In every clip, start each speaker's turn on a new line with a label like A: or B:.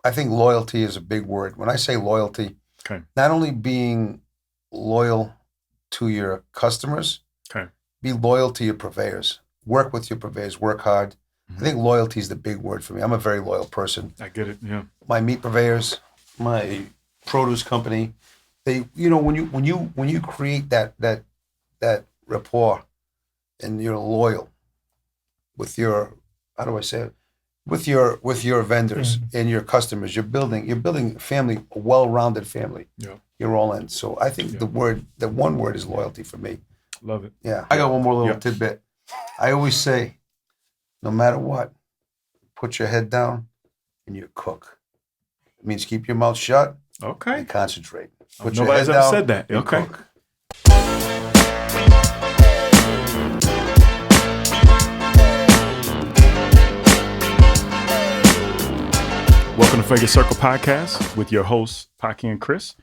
A: I think loyalty is a big word. When I say loyalty, not only being loyal to your customers, be loyal to your purveyors. Work with your purveyors, work hard. I think loyalty is the big word for me. I'm a very loyal person.
B: I get it, yeah.
A: My meat purveyors, my produce company, they, when you create that rapport and you're loyal with your, how do I say it? With your vendors and your customers, you're building a family, a well-rounded family.
B: Yeah.
A: You're all in. So I think the one word is loyalty for me.
B: Love it.
A: Yeah. I got one more little tidbit. I always say, no matter what, put your head down and you cook. It means keep your mouth shut.
B: Okay.
A: And concentrate.
B: Nobody's ever said that. Okay.
A: Cook.
B: Welcome to Vegas Circle Podcast with your hosts, Paki and Chris.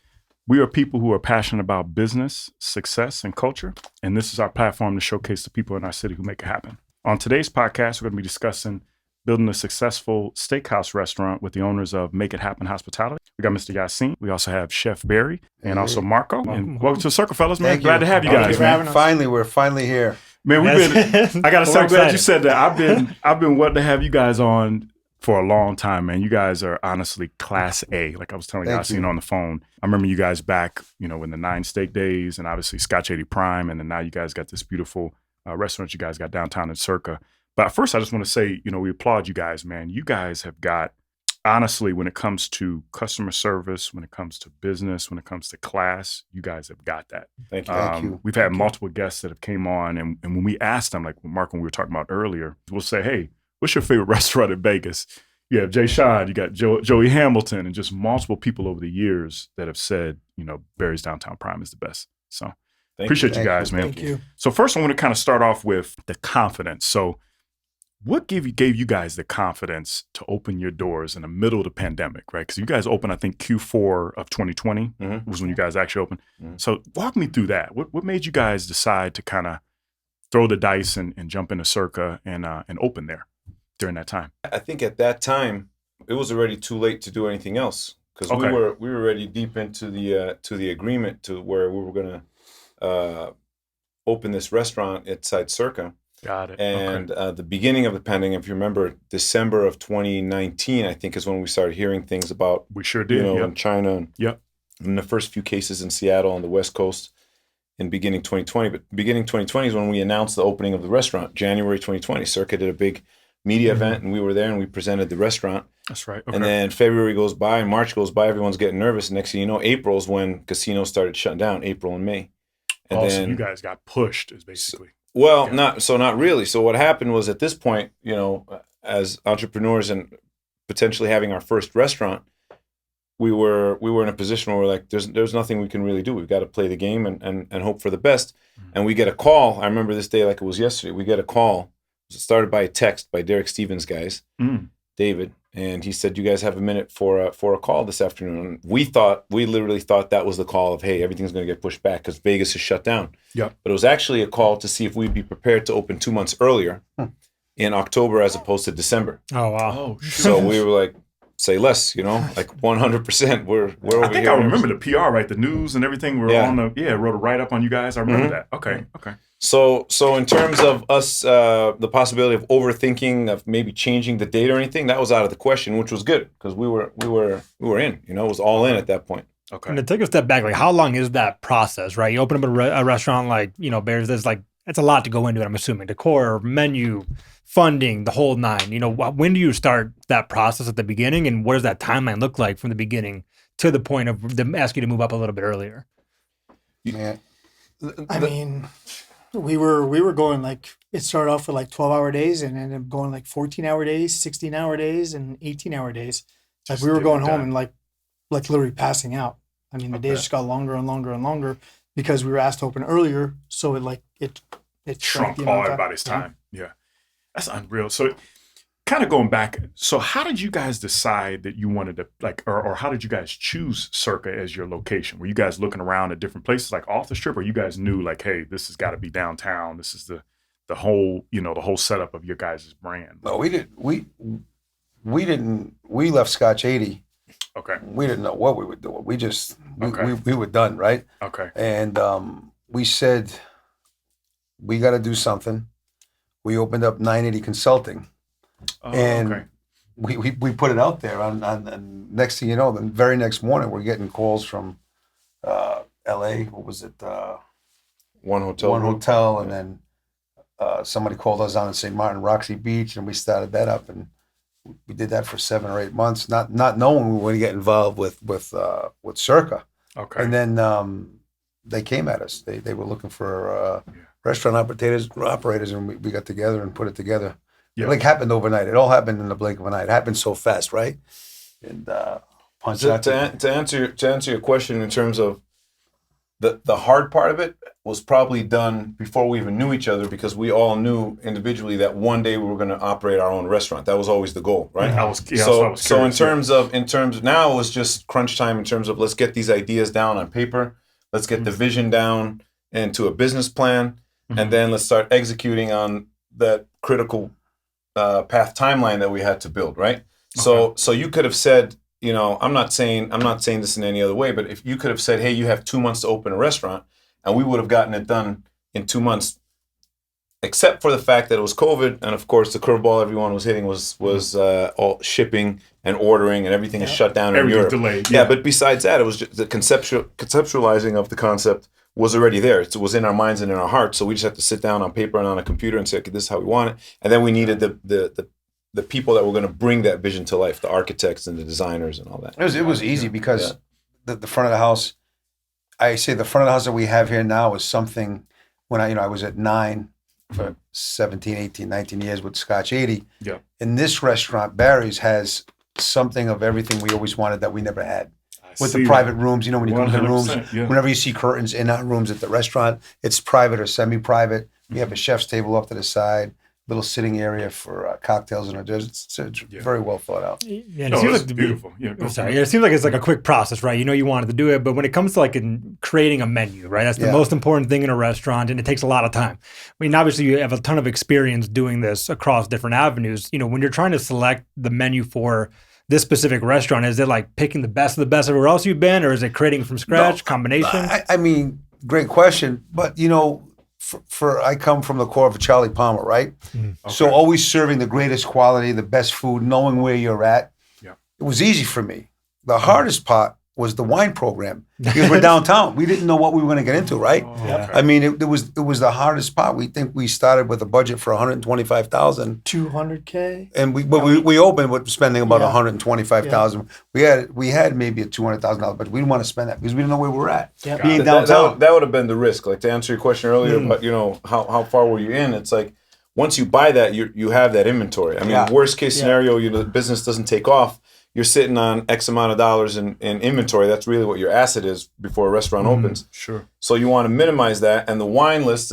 B: We are people who are passionate about business, success, and culture, and this is our platform to showcase the people in our city who make it happen. On today's podcast, we're going to be discussing building a successful steakhouse restaurant with the owners of Make It Happen Hospitality. We got Mr. Yassine. We also have Chef Barry and also Marco. And welcome to the Circle, fellas, man. Glad to have you guys, man.
A: We're finally here.
B: Man, I gotta say, I'm glad you said that. I've been wanting to have you guys on for a long time, man. You guys are honestly class A. Like I was telling Yassine on the phone. I remember you guys back, in the 9 steak days and obviously Scotch 80 Prime. And then now you guys got this beautiful restaurant you guys got downtown in Circa. But first, I just want to say, we applaud you guys, man. You guys have got, honestly, when it comes to customer service, when it comes to business, when it comes to class, you guys have got that.
A: Thank you. Thank you.
B: We've had multiple guests that have came on. And when we asked them, like Mark, when we were talking about earlier, we'll say, hey, what's your favorite restaurant in Vegas? You have Jay Sean, you got Joey Hamilton, and just multiple people over the years that have said, Barry's Downtown Prime is the best. So appreciate you guys, man.
C: Thank you.
B: So first I want to kind of start off with the confidence. So what gave you guys the confidence to open your doors in the middle of the pandemic, right? Because you guys opened, I think, Q4 of 2020 was when you guys actually opened. So walk me through that. What made you guys decide to kind of throw the dice and jump into Circa and open there during that time?
D: I think at that time it was already too late to do anything else because we were already deep into the agreement to where we were going to open this restaurant inside Circa.
B: Got it.
D: And the beginning of the pandemic, if you remember, December of 2019, I think is when we started hearing things about.
B: We sure did.
D: In China. And the first few cases in Seattle on the West Coast in beginning 2020. But beginning 2020 is when we announced the opening of the restaurant. January 2020, Circa did a big media event, and we were there, and we presented the restaurant.
B: That's right. Okay.
D: And then February goes by, and March goes by. Everyone's getting nervous. And next thing you know, April is when casinos started shutting down. April and May. And
B: then you guys got pushed, is basically.
D: Not really. So what happened was at this point, as entrepreneurs and potentially having our first restaurant, we were in a position where we're like, there's nothing we can really do. We've got to play the game and hope for the best. And we get a call. I remember this day like it was yesterday. We get a call. It started by a text by Derek Stevens' guys, David, and he said, "You guys have a minute for a call this afternoon." And we literally thought that was the call of, "Hey, everything's going to get pushed back because Vegas is shut down."
B: Yeah.
D: But it was actually a call to see if we'd be prepared to open 2 months earlier, in October as opposed to December.
C: Oh wow!
B: Oh,
D: so we were like, "Say less," like 100%. We're over here.
B: I think I remember the PR, right? The news and everything. Wrote a write up on you guys. I remember that. Okay.
D: So in terms of us, the possibility of overthinking, of maybe changing the date or anything, that was out of the question, which was good because we were in. It was all in at that point.
B: Okay.
C: And to take a step back, like how long is that process, right? You open up a restaurant like Bears. There's it's a lot to go into it. I'm assuming decor, menu, funding, the whole nine. When do you start that process at the beginning, and what does that timeline look like from the beginning to the point of them ask you to move up a little bit earlier?
A: Yeah.
E: I mean, we were going it started off with 12-hour days and ended up going 14-hour days, 16-hour days, and 18-hour days. We were going home and literally passing out. I mean, the days just got longer and longer and longer because we were asked to open earlier, so it
B: shrunk all everybody's time. Yeah, that's unreal. So, kind of going back, so how did you guys decide that you wanted to or how did you guys choose Circa as your location? Were you guys looking around at different places off the strip, or you guys knew hey, this has got to be downtown? This is the whole the whole setup of your guys' brand.
A: No, we didn't. We left Scotch 80
B: Okay.
A: We didn't know what we were doing. We just
B: Okay.
A: we were done, right?
B: Okay.
A: And we said we got to do something. We opened up 980 Consulting, and
B: okay.
A: we put it out there. On next thing you know, the very next morning, we're getting calls from L.A. What was it?
D: One hotel.
A: One hotel, and then somebody called us down in St. Martin, Roxy Beach, and we started that up, and we did that for 7 or 8 months, not knowing we were going to get involved with Circa.
B: Okay.
A: And then they came at us. They were looking for restaurant operators, and we got together and put it together.
B: Yeah.
A: It like happened overnight. It all happened in the blink of an eye. It happened so fast, right? And
D: to answer your question in terms of the hard part of it was probably done before we even knew each other, because we all knew individually that one day we were going to operate our own restaurant. That was always the goal, right? So in terms of now, it was just crunch time in terms of let's get these ideas down on paper, let's get the vision down into a business plan, and then let's start executing on that critical path timeline that we had to build, right? So you could have said, you know, I'm not saying this in any other way, but if you could have said, hey, you have 2 months to open a restaurant, and we would have gotten it done in 2 months, except for the fact that it was COVID, and of course the curveball everyone was hitting was all shipping and ordering, and everything is shut down in Europe.
B: Delayed.
D: Yeah, but besides that, it was just the conceptualizing of the concept was already there. It was in our minds and in our hearts. So we just had to sit down on paper and on a computer and say, okay, this is how we want it. And then we needed the people that were going to bring that vision to life, the architects and the designers and all that.
A: it was easy because the front of the house, I say the front of the house that we have here now is something when I was at 9 for 17, 18, 19 years with Scotch 80.
B: Yeah.
A: And this restaurant, Barry's, has something of everything we always wanted that we never had. With the private rooms, when you come to the rooms, whenever you see curtains in our rooms at the restaurant, it's private or semi-private. We have a chef's table up to the side, little sitting area for cocktails and desserts. It's very well thought out.
C: Yeah, and it seems like
B: beautiful.
C: It seems like it's like a quick process, right? You wanted to do it, but when it comes to like in creating a menu, right? That's the most important thing in a restaurant, and it takes a lot of time. I mean, obviously you have a ton of experience doing this across different avenues. When you're trying to select the menu for this specific restaurant, is it like picking the best of the best everywhere else you've been, or is it creating from scratch, combination?
A: I mean, great question, but I come from the core of Charlie Palmer, right? Okay. So always serving the greatest quality, the best food, knowing where you're at. Yeah. It was easy for me. The hardest part was the wine program, because we're downtown. We didn't know what we were going to get into, right? I mean, it was the hardest part. We think we started with a budget for $125,000,
E: $200K,
A: and we opened with spending about $125,000. We had maybe a $200,000, but we didn't want to spend that because we didn't know where we were at. Being downtown,
D: that would have been the risk. Like, to answer your question earlier, but how far were you in? It's like once you buy that, you have that inventory. I mean, worst case scenario, the business doesn't take off. You're sitting on X amount of dollars in inventory. That's really what your asset is before a restaurant opens.
B: Sure.
D: So you want to minimize that. And the wine list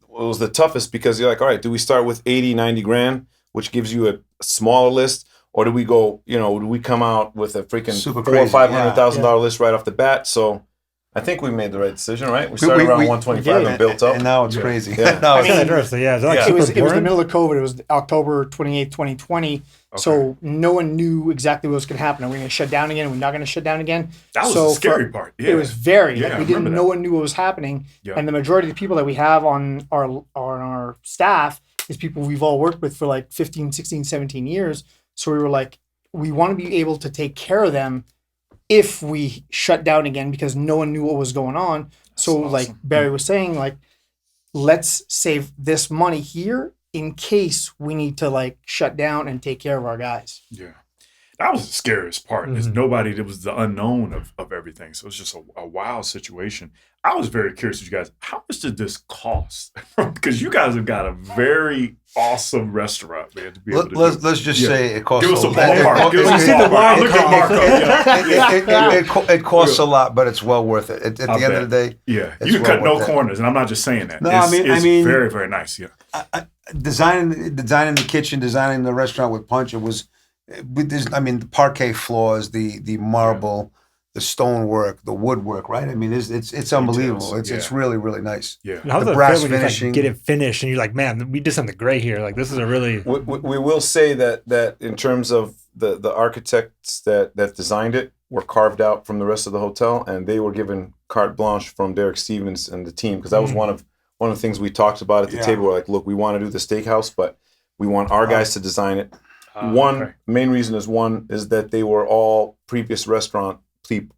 D: was the toughest, because you're like, all right, do we start with 80, 90 grand, which gives you a smaller list? Or do we go, do we come out with a freaking $400,000 or $500,000 list right off the bat? So I think we made the right decision, right? We started around 125 and built up.
A: And now it's crazy.
C: It was the middle of COVID. It was October 28th, 2020. So no one knew exactly what was going to happen. Are we going to shut down again? Are we not going to shut down again?
B: That was the scary part. Yeah.
C: It was very. No one knew what was happening. Yeah. And the majority of the people that we have on our staff is people we've all worked with for like 15, 16, 17 years. So we were like, we want to be able to take care of them if we shut down again, because no one knew what was going on. So awesome. Like Barry was saying, like, let's save this money here in case we need to like shut down and take care of our guys.
B: Yeah. That was the scariest part. Is nobody, it was the unknown of everything. So it's just a wild situation. I was very curious with you guys. How much did this cost? Because you guys have got a very awesome restaurant, man. To be able to
A: let's just say it costs.
B: Give us a ballpark.
A: It costs a lot, but it's well worth it. At the end of the day,
B: you can cut no corners, and I'm not just saying that.
A: No,
B: it's very, very nice. Yeah.
A: Designing the kitchen, designing the restaurant with Punch, it was. The parquet floors, the marble, the stonework, the woodwork, right? I mean, it's unbelievable. It's really, really nice.
C: Yeah. The brass finishing. Get it finished, and you're like, man, we did something great here. Like, this is a really.
D: We will say that in terms of the architects that designed it, were carved out from the rest of the hotel, and they were given carte blanche from Derek Stevens and the team, because that was one of the things we talked about at the table. We're like, look, we want to do the steakhouse, but we want our guys to design it. Main reason is that they were all previous restaurant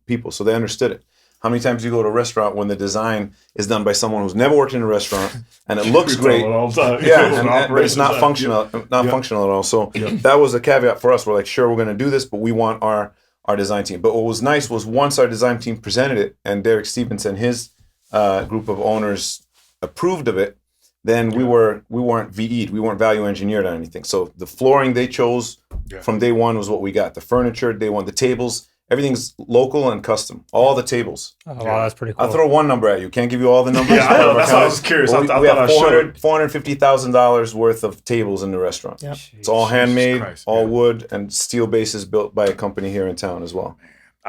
D: people, so they understood it. How many times do you go to a restaurant when the design is done by someone who's never worked in a restaurant and it looks great? But it's not functional at all. So that was a caveat for us. We're like, sure, we're going to do this, but we want our design team. But what was nice was once our design team presented it and Derek Stevens and his group of owners approved of it, then we weren't VE'd, we weren't value engineered on anything. So the flooring they chose from day one was what we got. The furniture, day one, the tables. Everything's local and custom. All the tables.
C: Oh, wow, that's pretty cool.
D: I'll throw one number at you. Can't give you all the numbers.
B: That's why I was curious.
D: We have $450,000 worth of tables in the restaurant.
E: Yep.
D: It's all handmade, all wood, and steel bases built by a company here in town as well.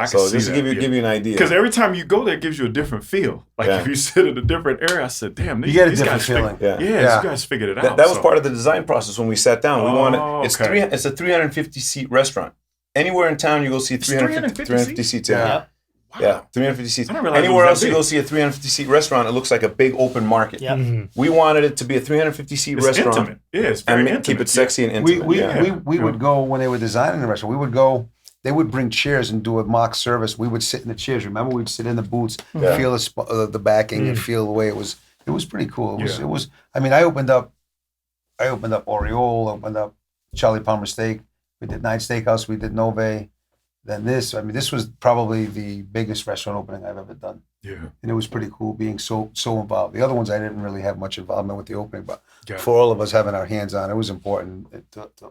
D: So just to give you an idea.
B: Because every time you go there, it gives you a different feel. Like if you sit in a different area, I said, damn,
A: you get a different feeling.
B: You guys figured it out.
D: That was part of the design process when we sat down. We wanted it's a 350 seat restaurant. Anywhere in town, you go see 350 seats. Yeah, 350 seats. Anywhere else you go see a 350 seat restaurant, it looks like a big open market.
E: Yeah.
D: We wanted it to be a 350 seat restaurant.
B: Intimate. Yeah, it's very intimate.
D: Keep it sexy and intimate.
A: We would go when they were designing the restaurant. We would go. They would bring chairs and do a mock service. We would sit in the chairs. Remember, we'd sit in the booths, feel the backing, and feel the way it was. It was pretty cool. It was. I mean, I opened up Oriole. Opened up Charlie Palmer Steak. We did Night Steakhouse. We did Nove. Then this. I mean, this was probably the biggest restaurant opening I've ever done. Yeah. And it was pretty cool being so involved. The other ones I didn't really have much involvement with the opening, but for all of us having our hands on, it was important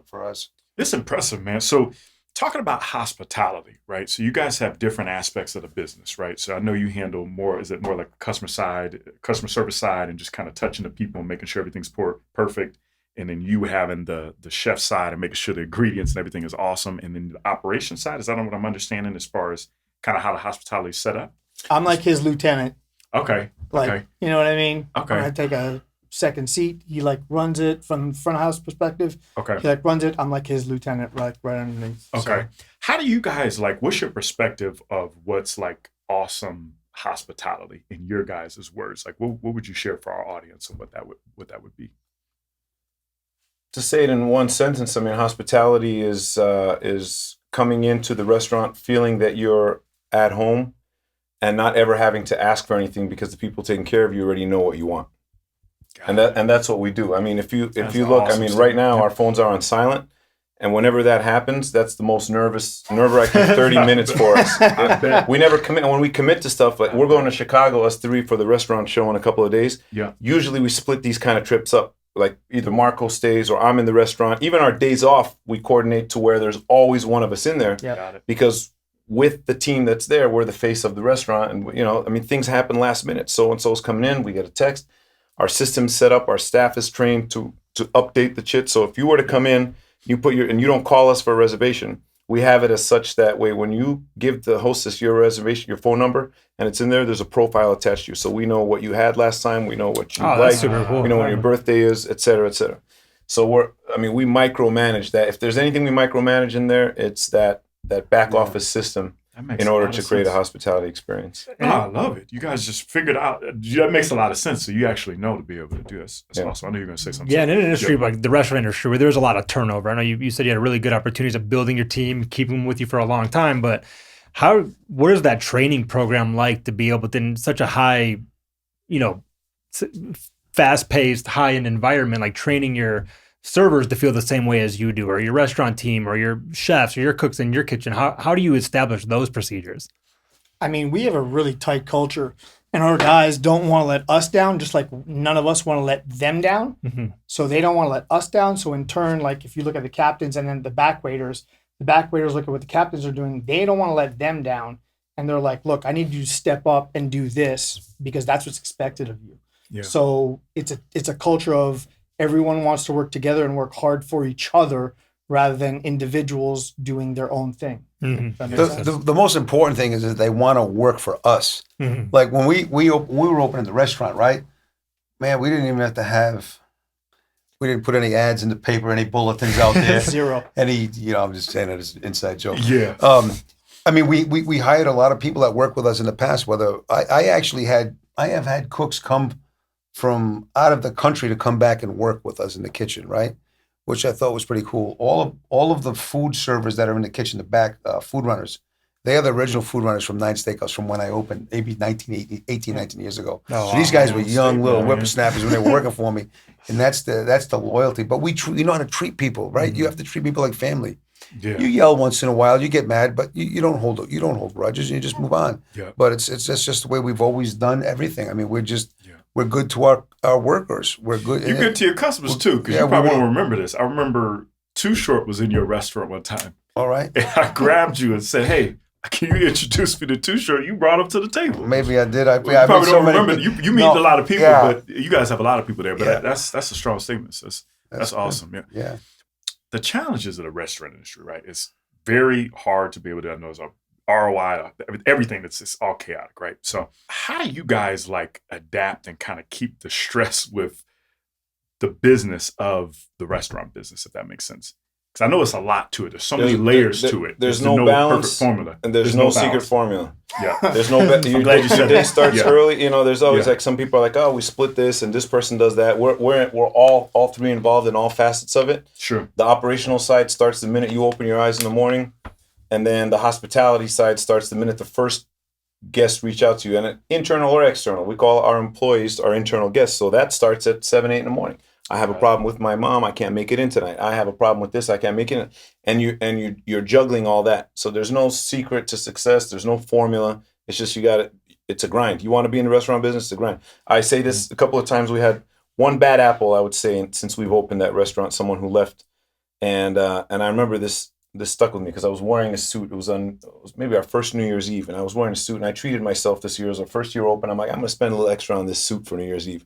A: for us.
B: It's impressive, man. So talking about hospitality, right? So you guys have different aspects of the business, right? So I know you handle more, is it more like customer service side, and just kind of touching the people and making sure everything's perfect. And then you having the chef side and making sure the ingredients and everything is awesome. And then the operation side, is that what I'm understanding as far as kind of how the hospitality is set up?
E: I'm like his lieutenant.
B: Okay.
E: You know what I mean?
B: Okay.
E: When I take a second seat, he runs it from front of house perspective.
B: Okay.
E: He runs it. I'm like his lieutenant, right underneath.
B: Okay.
E: So.
B: How do you guys what's your perspective of what's awesome hospitality in your guys' words? What would you share for our audience and what that would be?
D: To say it in one sentence, I mean, hospitality is coming into the restaurant feeling that you're at home and not ever having to ask for anything because the people taking care of you already know what you want. And that's what we do. I mean, if you look, awesome. I mean, right now our phones are on silent, and whenever that happens, that's the most nerve-wracking 30 minutes for us. We never commit. And when we commit to stuff, we're going to Chicago, us three, for the restaurant show in a couple of days. Yeah. Usually we split these kind of trips up. Either Marco stays or I'm in the restaurant. Even our days off, we coordinate to where there's always one of us in there.
E: Yeah. Got it.
D: Because with the team that's there, we're the face of the restaurant. And, things happen last minute. So-and-so's coming in, we get a text. Our system's set up, our staff is trained to update the chit. So if you were to come in, you don't call us for a reservation, we have it as such that way when you give the hostess your reservation, your phone number, and it's in there's a profile attached to you. So we know what you had last time, we know what you like, super cool. We know when your birthday is, et cetera, et cetera. So we micromanage that. If there's anything we micromanage in there, it's that back office system in order to create a hospitality experience.
B: Oh, I love it. You guys just figured out, that makes a lot of sense. So you actually know to be able to do this. That's awesome. I know you're going to say something.
C: Yeah, in an industry like the restaurant industry, where there's a lot of turnover. I know you said you had really good opportunities of building your team, keeping them with you for a long time, but what is that training program like to be able to, in such a high, fast-paced, high-end environment, like training your servers to feel the same way as you do, or your restaurant team, or your chefs, or your cooks in your kitchen? How do you establish those procedures?
E: I mean, we have a really tight culture, and our guys don't want to let us down, just like none of us want to let them down. Mm-hmm. So they don't want to let us down. So in turn, if you look at the captains and then the back waiters look at what the captains are doing. They don't want to let them down. And they're like, look, I need you to step up and do this because that's what's expected of you. Yeah. So it's a culture of everyone wants to work together and work hard for each other rather than individuals doing their own thing.
A: Mm-hmm. The most important thing is that they want to work for us. Mm-hmm. Like when we were opening the restaurant, right? Man, we didn't even have to we didn't put any ads in the paper, any bulletins out there.
E: Zero.
A: I'm just saying that as an inside joke.
B: Yeah.
A: I mean, we hired a lot of people that work with us in the past. Whether I have had cooks come from out of the country to come back and work with us in the kitchen, right? Which I thought was pretty cool. All of the food servers that are in the kitchen, the back food runners, they are the original food runners from Nine Steakhouse from when I opened, maybe 19 years ago.
C: Oh,
A: so these guys were
B: wow.
A: young little whippersnappers when they were working for me, and that's the loyalty. But you know how to treat people, right? You have to treat people like family.
B: Yeah.
A: You yell once in a while, you get mad, but you don't hold grudges, and you just move on.
B: Yeah.
A: But it's just the way we've always done everything. I mean, we're good to our workers. We're good.
B: You're good to your customers too, because you probably don't remember this. I remember Too Short was in your restaurant one time.
A: All right.
B: And I grabbed you and said, "Hey, can you introduce me to Too Short?" You brought him to the table.
A: Maybe I did. I
B: probably don't remember. You meet a lot of people,
A: yeah.
B: but you guys have a lot of people there. But that's a strong statement. That's awesome. Yeah.
A: Yeah.
B: The challenges of the restaurant industry, right? It's very hard to be able to diagnose ROI, everything that's just all chaotic, right? So how do you guys like adapt and kind of keep the stress with the business of the restaurant business, if that makes sense? Because I know it's a lot to it. There's so many layers to it.
D: There's no balance,
B: perfect formula,
D: and there's no secret formula.
B: Yeah,
D: there's no.
B: I'm glad you said
D: Day
B: that.
D: starts early. You know, there's always like some people are like, oh, we split this, and this person does that. We're all three involved in all facets of it.
B: Sure.
D: The operational side starts the minute you open your eyes in the morning, and then the hospitality side starts the minute the first guests reach out to you, and internal or external. We call our employees our internal guests. So that starts at 7, 8 in the morning. I have a problem with my mom. I can't make it in tonight. I have a problem with this. I can't make it in. And you're juggling all that. So there's no secret to success. There's no formula. It's just it's a grind. You want to be in the restaurant business, it's a grind. I say this a couple of times. We had one bad apple, I would say, since we've opened that restaurant, someone who left. And I remember this stuck with me because I was wearing a suit. It was maybe our first New Year's Eve, and I was wearing a suit, and I treated myself this year as our first year open. I'm like, I'm going to spend a little extra on this suit for New Year's Eve.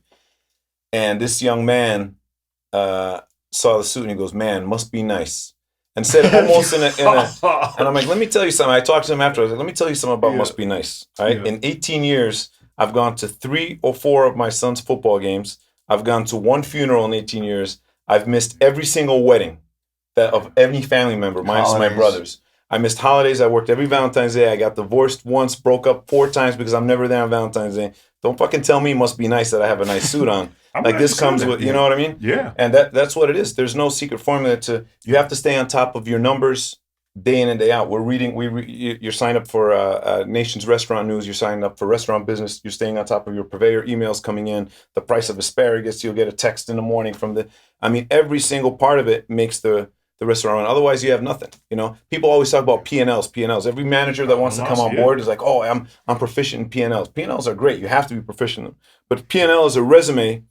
D: And this young man saw the suit and he goes, "Man, must be nice." And said almost in a and I'm like, let me tell you something. I talked to him after. I was like, let me tell you something about must be nice. All right. Yeah. In 18 years, I've gone to 3 or 4 of my son's football games. I've gone to 1 funeral in 18 years. I've missed every single wedding of any family member, minus my brothers. I missed holidays. I worked every Valentine's Day. I got divorced once, broke up 4 times because I'm never there on Valentine's Day. Don't fucking tell me it must be nice that I have a nice suit on. Like this comes with, you know what I mean?
B: Yeah.
D: And that's what it is. There's no secret formula you have to stay on top of your numbers day in and day out. You're signed up for Nation's Restaurant News. You're signed up for Restaurant Business. You're staying on top of your purveyor emails coming in, the price of asparagus. You'll get a text in the morning every single part of it makes the restaurant run. Otherwise, you have nothing. You know, people always talk about P&Ls. Every manager that wants to come on board is like, oh, I'm proficient in P&Ls. P&Ls are great. You have to be proficient in them. But P&L is a resume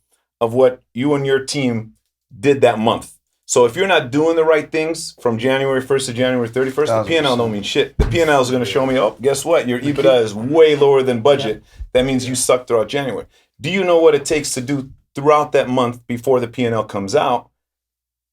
D: of what you and your team did that month. So if you're not doing the right things from January 1st to January 31st, the P&L don't mean shit. The P&L is going to show me, oh, guess what? Your EBITDA is way lower than budget. That means you suck throughout January. Do you know what it takes to do throughout that month before the P&L comes out?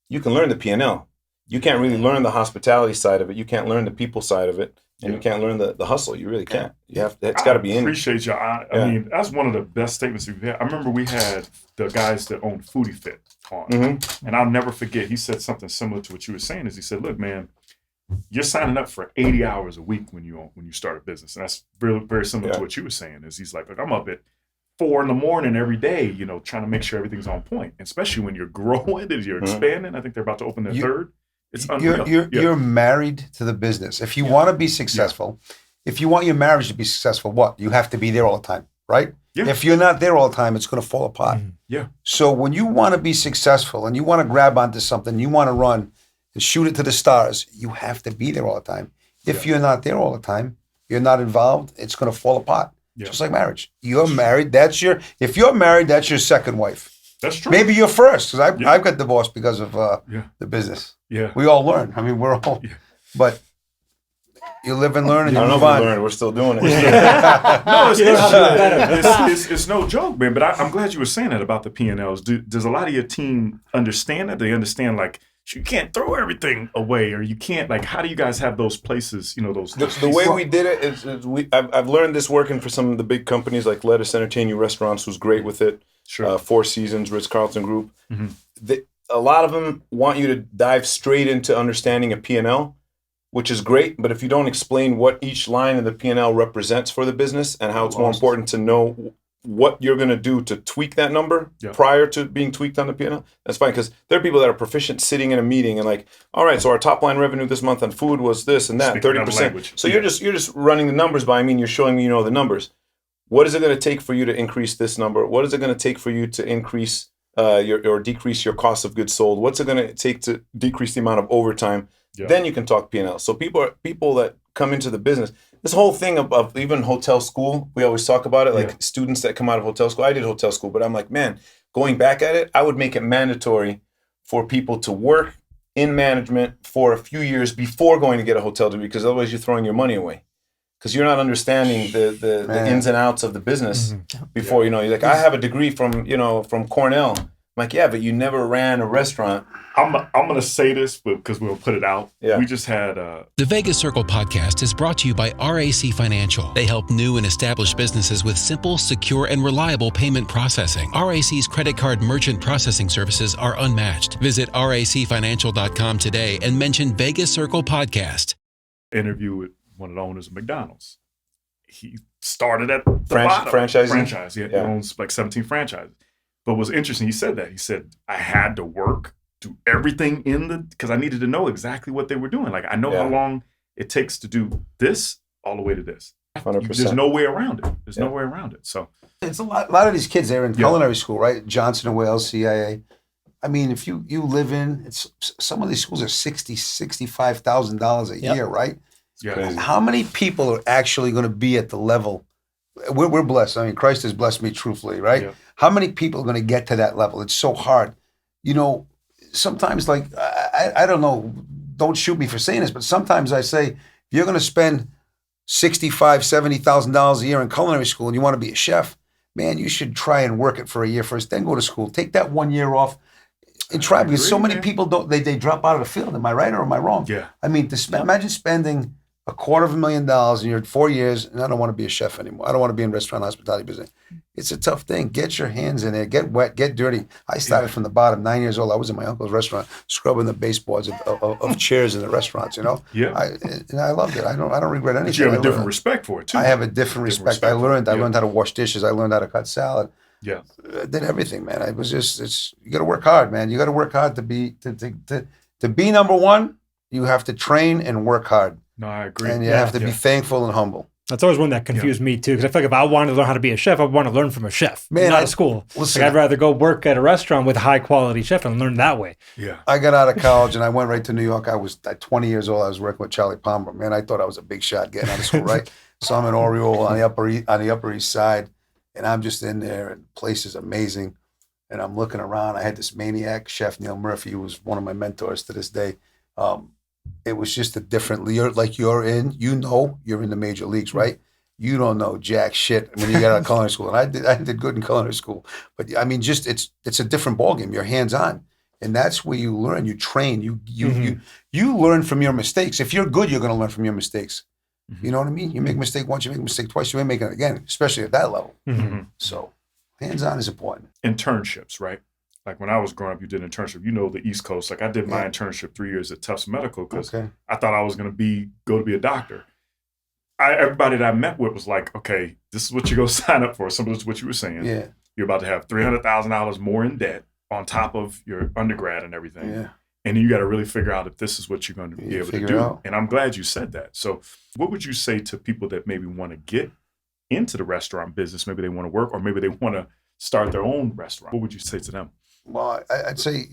D: You can learn the P&L. You can't really learn the hospitality side of it. You can't learn the people side of it. And you can't learn the hustle. You really can't. It's got to be in.
B: I appreciate you. I mean, that's one of the best statements we've had. I remember we had the guys that owned Foodie Fit on, and I'll never forget. He said something similar to what you were saying. Is he said, "Look, man, you're signing up for 80 hours a week when you start a business," and that's really very similar to what you were saying. Is he's like, "Look, I'm up at 4 a.m. every day, trying to make sure everything's on point, especially when you're growing and you're expanding." I think they're about to open their third. It's unreal.
A: You're married to the business. If you want to be successful, if you want your marriage to be successful, what? You have to be there all the time, right? Yeah. If you're not there all the time, it's going to fall apart.
B: Yeah.
A: So when you want to be successful and you want to grab onto something, you want to run and shoot it to the stars, you have to be there all the time. If you're not there all the time, you're not involved, it's going to fall apart. Yeah. Just like marriage. You're married, if you're married, that's your second wife.
B: That's true.
A: Maybe you're first, because I've got divorced because of the business.
B: Yeah.
A: We all learn. I mean, we're all, but you live and learn and you move on.
D: We're still doing it.
B: No, it's no joke, man. But I'm glad you were saying that about the P&Ls. Does a lot of your team understand that? They understand, like, you can't throw everything away, or you can't, like, how do you guys have those places, those
D: the way we did it is I've learned this working for some of the big companies like Let Us Entertain You Restaurants, who's great with it.
B: Sure.
D: Four Seasons, Ritz-Carlton Group. A lot of them want you to dive straight into understanding a P&L, which is great. But if you don't explain what each line in the P&L represents for the business and how it's more important to know what you're going to do to tweak that number prior to being tweaked on the P&L, that's fine. Because there are people that are proficient sitting in a meeting and like, all right, so our top line revenue this month on food was this and that, 30%. So you're just running the numbers by. I mean, you're showing me, the numbers. What is it going to take for you to increase this number? What is it going to take for you to increase or decrease your cost of goods sold? What's it going to take to decrease the amount of overtime? Yeah. Then you can talk P&L. So people that come into the business, this whole thing of even hotel school, we always talk about it, like students that come out of hotel school. I did hotel school, but I'm like, man, going back at it, I would make it mandatory for people to work in management for a few years before going to get a hotel degree, because otherwise you're throwing your money away. Because you're not understanding the ins and outs of the business before, you're like, I have a degree from Cornell. I'm like, yeah, but you never ran a restaurant.
B: I'm going to say this because we'll put it out.
D: Yeah.
B: We just had...
F: The Vegas Circle podcast is brought to you by RAC Financial. They help new and established businesses with simple, secure, and reliable payment processing. RAC's credit card merchant processing services are unmatched. Visit racfinancial.com today and mention Vegas Circle podcast.
B: Interview with one of the owners of McDonald's. He started at the bottom.
D: Franchise.
B: He owns like 17 franchises. But what's interesting, he said that. He said, I had to work, do everything because I needed to know exactly what they were doing. Like, I know how long it takes to do this all the way to this.
D: 100%.
B: There's no way around it. There's no way around it. So
A: it's a lot of these kids, they're in culinary school, right? Johnson & Wales, CIA. I mean, if you live some of these schools are $60,000-$65,000 a year, right?
B: Yeah.
A: How many people are actually going to be at the level? We're blessed. I mean, Christ has blessed me truthfully, right?
B: Yeah.
A: How many people are going to get to that level? It's so hard. Sometimes, like, I don't know, don't shoot me for saying this, but sometimes I say, if you're going to spend $65,000, $70,000 a year in culinary school and you want to be a chef, man, you should try and work it for a year first, then go to school. Take that 1 year off and try, because so many people they drop out of the field. Am I right or am I wrong?
B: Yeah.
A: I mean, imagine spending $250,000 in your 4 years, and I don't want to be a chef anymore. I don't want to be in restaurant hospitality business. It's a tough thing. Get your hands in there. Get wet. Get dirty. I started from the bottom. 9 years old. I was in my uncle's restaurant, scrubbing the baseboards of chairs in the restaurants.
B: Yeah.
A: I loved it. I don't regret anything.
B: But you have a different respect for it too.
A: I have a different respect. I learned how to wash dishes. I learned how to cut salad.
B: Yeah.
A: I did everything, man. I was you got to work hard, man. You got to work hard to be number one. You have to train and work hard.
B: No, I agree.
A: And you have to be thankful and humble.
C: That's always one that confused me too, because I feel like if I wanted to learn how to be a chef, I want to learn from a chef, not a school.
A: Listen,
C: I'd rather go work at a restaurant with a high quality chef and learn that way.
B: Yeah.
A: I got out of college and I went right to New York. I was at 20 years old. I was working with Charlie Palmer. Man, I thought I was a big shot getting out of school, right? So I'm in Oriole on the Upper East Side, and I'm just in there, and the place is amazing. And I'm looking around. I had this maniac chef, Neil Murphy, who was one of my mentors to this day. It was just a different, you're in the major leagues, right? You don't know jack shit when you get out of culinary school. And I did good in culinary school. But I mean, just it's a different ballgame. You're hands-on. And that's where you learn, you train, you learn from your mistakes. If you're good, you're going to learn from your mistakes. Mm-hmm. You know what I mean? You make a mistake once, you make a mistake twice, you may make it again, especially at that level.
B: Mm-hmm.
A: So hands-on is important.
B: Internships, right? Like when I was growing up, you did an internship. The East Coast. Like I did my internship 3 years at Tufts Medical because I thought I was going to go to be a doctor. Everybody that I met with was like, okay, this is what you're going to sign up for. Some of this is what you were saying.
A: Yeah.
B: You're about to have $300,000 more in debt on top of your undergrad and everything.
A: Yeah.
B: And then you got to really figure out if this is what you're going to be able to do. Out. And I'm glad you said that. So what would you say to people that maybe want to get into the restaurant business? Maybe they want to work, or maybe they want to start their own restaurant. What would you say to them?
A: Well, I'd say,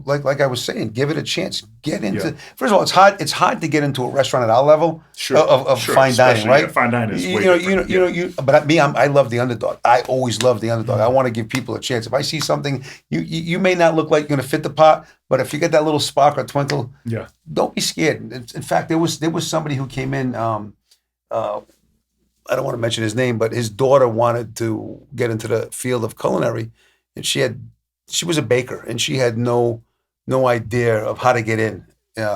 A: like I was saying, give it a chance. Get into. First of all, it's hard. It's hard to get into a restaurant at our level of fine dining, right?
B: Yeah, fine dining is way different.
A: But I love the underdog. I always love the underdog. I want to give people a chance. If I see something, you may not look like you're going to fit the pot, but if you get that little spark or twinkle, don't be scared. In fact, there was somebody who came in. I don't want to mention his name, but his daughter wanted to get into the field of culinary, and she was a baker, and she had no idea of how to get in.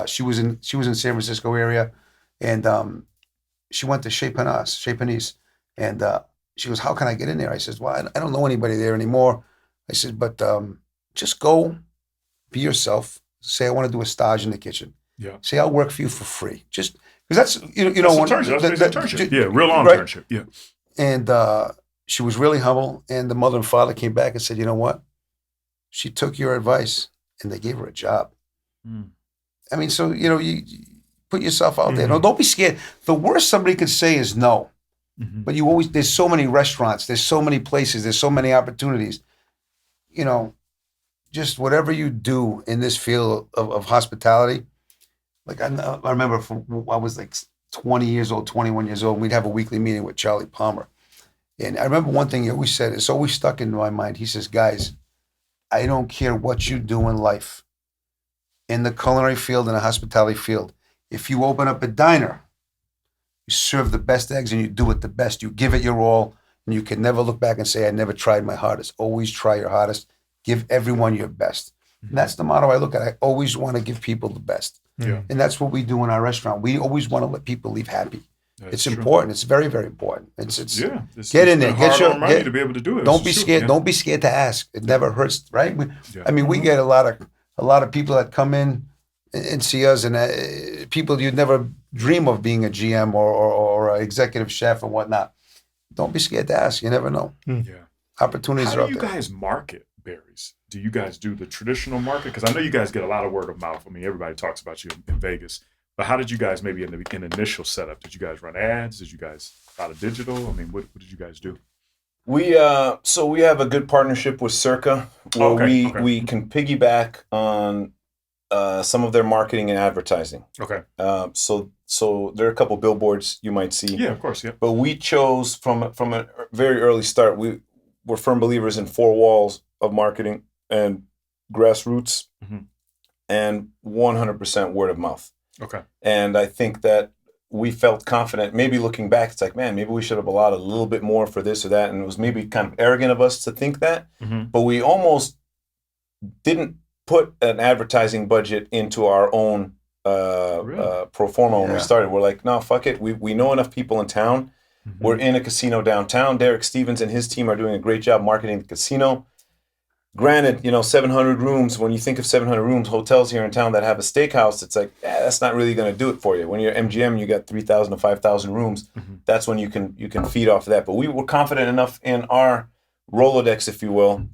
A: She was in San Francisco area, and she went to Chez Panisse, and she goes, "How can I get in there?" I said, "Well, I don't know anybody there anymore." I said, "But just go, be yourself. Say I want to do a stage in the kitchen."
B: Yeah.
A: Say, I'll work for you for free. Just because that's, you know,
B: internship. Yeah, real long
A: right?
B: internship. Yeah.
A: And she was really humble. And the mother and father came back and said, you know what? She took your advice and they gave her a job. I mean, so, you know, you put yourself out there. No, don't be scared. The worst somebody could say is no. But there's so many restaurants, there's so many places, there's so many opportunities. You know, just whatever you do in this field of hospitality. Like I remember I was like 20 years old, 21 years old, and we'd have a weekly meeting with Charlie Palmer. And I remember one thing he always said, it's always stuck into my mind. He says, guys, I don't care what you do in life, in the culinary field, in the hospitality field. If you open up a diner, you serve the best eggs and you do it the best. You give it your all, and you can never look back and say, I never tried my hardest. Always try your hardest. Give everyone your best. And that's the motto I look at. I always want to give people the best.
B: Yeah.
A: And that's what we do in our restaurant. We always want to let people leave happy.
B: That's
A: it's
B: true.
A: important. It's very, very important. It's
B: get
A: in there. Get your
B: money to be able to do it.
A: Don't be scared. Yeah. Don't be scared to ask. It never hurts, right? I mean, we get a lot of people that come in and see us, and people you'd never dream of being a GM or an executive chef and whatnot. Don't be scared to ask. You never know.
B: Yeah.
A: Opportunities are out there.
B: How do you guys market berries? Do you guys do the traditional market? Because I know you guys get a lot of word of mouth. I mean, everybody talks about you in Vegas. But how did you guys, maybe in the initial setup, did you guys run ads? Did you guys out of digital? I mean, what did you guys do?
D: We have a good partnership with Circa, where we can piggyback on some of their marketing and advertising.
B: Okay.
D: So there are a couple billboards you might see.
B: Yeah, of course, yeah.
D: But we chose from a very early start. We're firm believers in 4 walls of marketing and grassroots and 100% word of mouth.
B: Okay.
D: And I think that we felt confident. Maybe looking back, it's like, man, maybe we should have allowed a little bit more for this or that. And it was maybe kind of arrogant of us to think that. But we almost didn't put an advertising budget into our own pro forma when we started. We're like, no, fuck it. We know enough people in town. We're in a casino downtown. Derek Stevens and his team are doing a great job marketing the casino. Granted, 700 rooms, when you think of 700 rooms, hotels here in town that have a steakhouse, it's like, that's not really going to do it for you. When you're MGM, you got 3,000 to 5,000 rooms. That's when you can feed off of that. But we were confident enough in our Rolodex, if you will,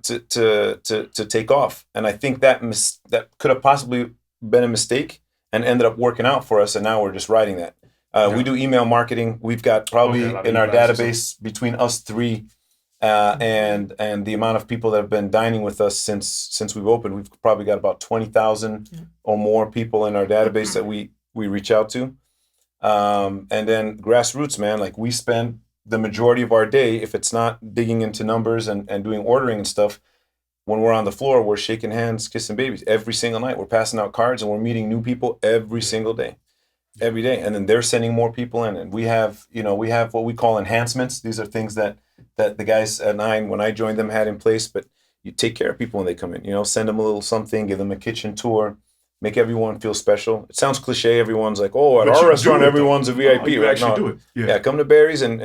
D: to take off. And I think that could have possibly been a mistake and ended up working out for us. And now we're just riding that. We do email marketing. We've got probably in our database between us 3 and the amount of people that have been dining with us since we've opened, we've probably got about 20,000 or more people in our database that we reach out to. And then grassroots, man, like we spend the majority of our day, if it's not digging into numbers and doing ordering and stuff, when we're on the floor, we're shaking hands, kissing babies every single night. We're passing out cards and we're meeting new people every single day. Every day. And then they're sending more people in. And we have what we call enhancements. These are things that the guys at Nine, when I joined them, had in place, but you take care of people when they come in, send them a little something, give them a kitchen tour, make everyone feel special. It sounds cliche. Everyone's like, oh, at our restaurant, everyone's a VIP.
B: You actually do it.
D: Yeah, come to Barry's and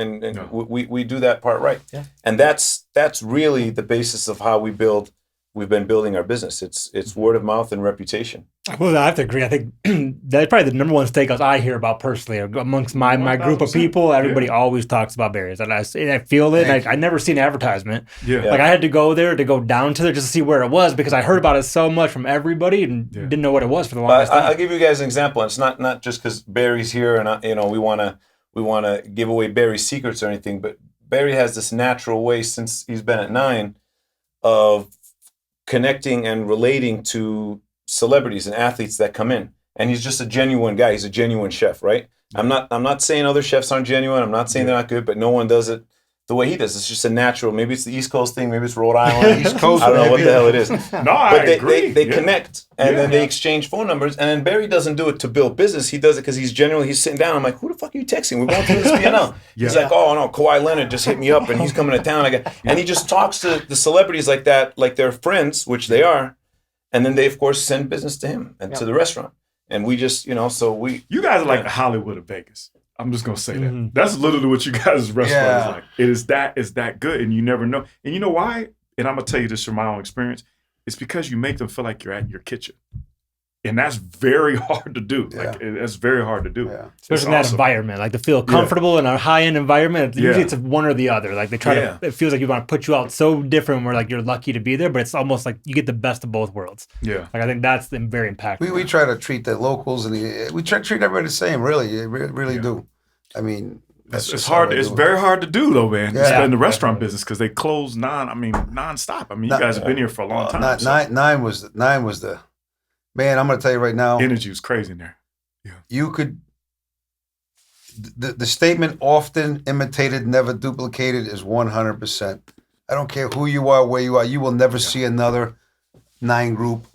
D: we do that part right. Yeah. And that's really the basis of how we've been building our business. It's word of mouth and reputation.
C: Well, I have to agree. I think that's probably the number one steakhouse I hear about personally amongst my group of people. Everybody always talks about Barry's, and I feel it. And I never seen an advertisement. Yeah. Like I had to go there to go down to there just to see where it was because I heard about it so much from everybody and didn't know what it was for the longest time.
D: I'll give you guys an example. It's not just because Barry's here and we want to give away Barry's secrets or anything, but Barry has this natural way since he's been at Nine of connecting and relating to celebrities and athletes that come in, and he's just a genuine guy. He's a genuine chef, right? I'm not saying other chefs aren't genuine. I'm not saying they're not good, but no one does it the way he does. It's just a natural. Maybe it's the East Coast thing. Maybe it's Rhode Island.
A: East Coast.
D: I don't know what the hell it is.
B: I agree.
D: They connect, and then they exchange phone numbers. And then Barry doesn't do it to build business. He does it because he's sitting down. I'm like, who the fuck are you texting? We're going through this P&L. He's like, oh no, Kawhi Leonard just hit me up, and he's coming to town. And he just talks to the celebrities like that, like they're friends, which they are. And then they, of course, send business to him and to the restaurant. And we just, so we...
B: You guys are like the Hollywood of Vegas. I'm just going to say that. That's literally what you guys' restaurant is like. It's that good, and you never know. And you know why? And I'm going to tell you this from my own experience. It's because you make them feel like you're at your kitchen. And that's very hard to do.
A: Yeah.
B: Like that's very hard to do.
A: Yeah.
C: Especially in that
B: awesome.
C: environment, like to feel comfortable in a high-end environment. Usually it's one or the other. Like they try to, it feels like you want to put you out so different where like you're lucky to be there, but it's almost like you get the best of both worlds.
B: Yeah.
C: Like I think that's very impactful.
A: We try to treat the locals and we try to treat everybody the same. Really, really do. I mean, that's
B: it's hard. It's very hard to do though, man.
A: Yeah.
B: In the restaurant business because they close nonstop. I mean, you guys have been here for a long time.
A: Nine was the man. I'm going to tell you right now.
B: Energy was crazy in there. Yeah.
A: You could. The statement often imitated, never duplicated is 100%. I don't care who you are, where you are. You will never see another 9 group.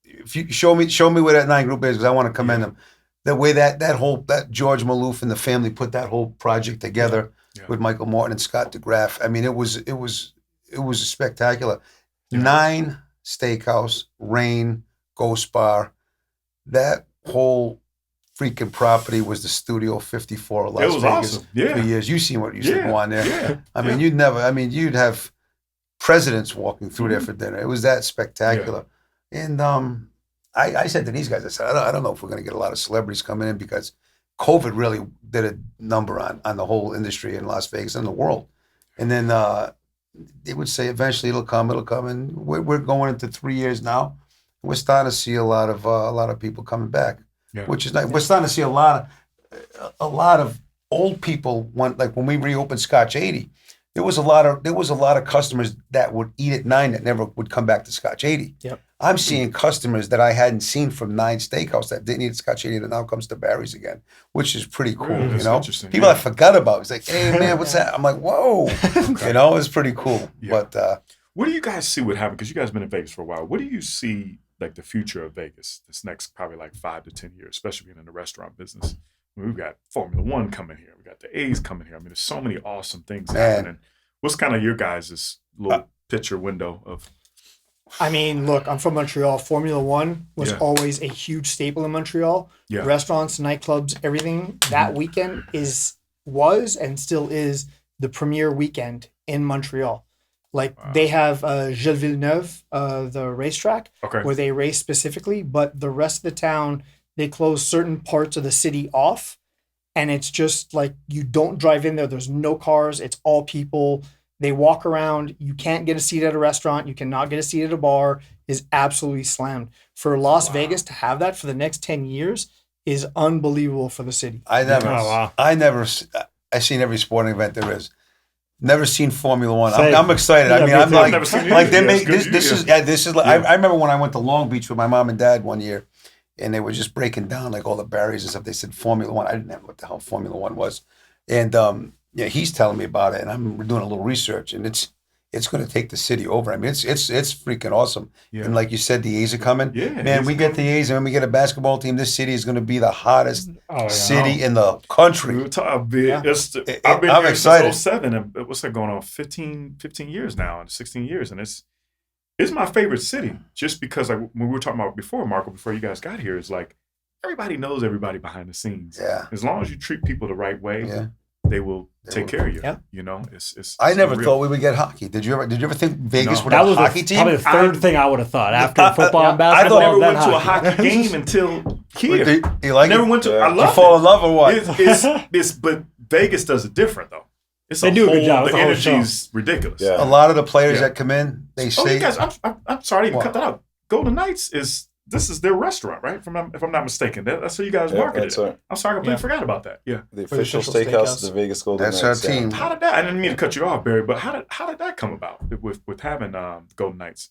A: If you show me where that 9 group is, because I want to commend them. The way that George Maloof and the family put that whole project together with Michael Martin and Scott DeGraff. I mean, it was spectacular. 9 Steakhouse, Rain, Ghost Bar. That whole freaking property was the Studio 54 of Las Vegas.
B: Awesome. Yeah.
A: 3 years. You seen what used to go on there.
B: Yeah.
A: I mean, you'd have presidents walking through there for dinner. It was that spectacular. Yeah. And I said to these guys, I said, I don't know if we're going to get a lot of celebrities coming in because COVID really did a number on the whole industry in Las Vegas and the world. And then they would say eventually it'll come. And we're going into 3 years now. We're starting to see a lot of people coming back, which is nice. We're starting to see a lot of old people. Like when we reopened Scotch 80, there was a lot of customers that would eat at 9 that never would come back to Scotch 80.
E: Yep.
A: I'm seeing customers that I hadn't seen from 9 Steakhouse that didn't eat Scotch 80 that now comes to Barry's again, which is pretty cool.
B: Really?
A: You know,
B: Interesting.
A: people I forgot about. It's like, hey man, what's that? I'm like, whoa, you know, it's pretty cool.
B: Yeah.
A: But
B: what do you guys see what happened? Because you guys have been in Vegas for a while. What do you see like the future of Vegas this next probably like 5 to 10 years, especially being in the restaurant business? I mean, we've got Formula One coming here. We got the A's coming here. I mean, there's so many awesome things happening. What's kind of your guys' little picture window of?
E: I mean, look, I'm from Montreal. Formula One was always a huge staple in Montreal.
B: Yeah.
E: Restaurants, nightclubs, everything. That weekend was and still is the premier weekend in Montreal. Like they have Gilles Villeneuve, the racetrack, where they race specifically, but the rest of the town, they close certain parts of the city off. And it's just like you don't drive in there. There's no cars. It's all people. They walk around. You can't get a seat at a restaurant. You cannot get a seat at a bar. Is absolutely slammed. For Las Vegas to have that for the next 10 years is unbelievable for the city.
A: I seen every sporting event there is. Never seen Formula One. I'm excited. I mean, I'm like they make this is like I remember when I went to Long Beach with my mom and dad one year, and they were just breaking down like all the barriers and stuff. They said Formula One. I didn't know what the hell Formula One was, and he's telling me about it, and I'm doing a little research, and it's going to take the city over. I mean, it's freaking awesome. Yeah. And like you said, the A's are coming. Yeah, man, we get the A's, and when we get a basketball team, this city is going to be the hottest city in the country.
B: I've been here excited. Since 2007, and what's that going on? 15 years now, and 16 years, and it's my favorite city. Just because when we were talking about before, Marco, before you guys got here, it's like everybody knows everybody behind the scenes. Yeah. As long as you treat people the right way. Yeah. They will take care of you. Yeah. You know, it's
A: I never thought we would get hockey. Did you ever think Vegas would have a hockey team?
C: Probably the third thing I would have thought after football and basketball.
B: I never went to a hockey game until here.
A: You like
B: never
A: it?
B: went to. I love it.
A: You fall in love or what?
B: But Vegas does it different though.
C: They do a good job.
B: The energy is ridiculous.
A: Yeah. A lot of the players that come in, they say.
B: You guys, I'm sorry to even cut that out. Golden Knights this is their restaurant, right? If I'm not mistaken, that's how you guys marketed it. Right. I'm sorry, I completely forgot about that. Yeah,
D: the official steakhouse of the Vegas Golden Knights.
A: That's our team.
B: How did that? I didn't mean to cut you off, Barry, but how did that come about with having Golden Knights?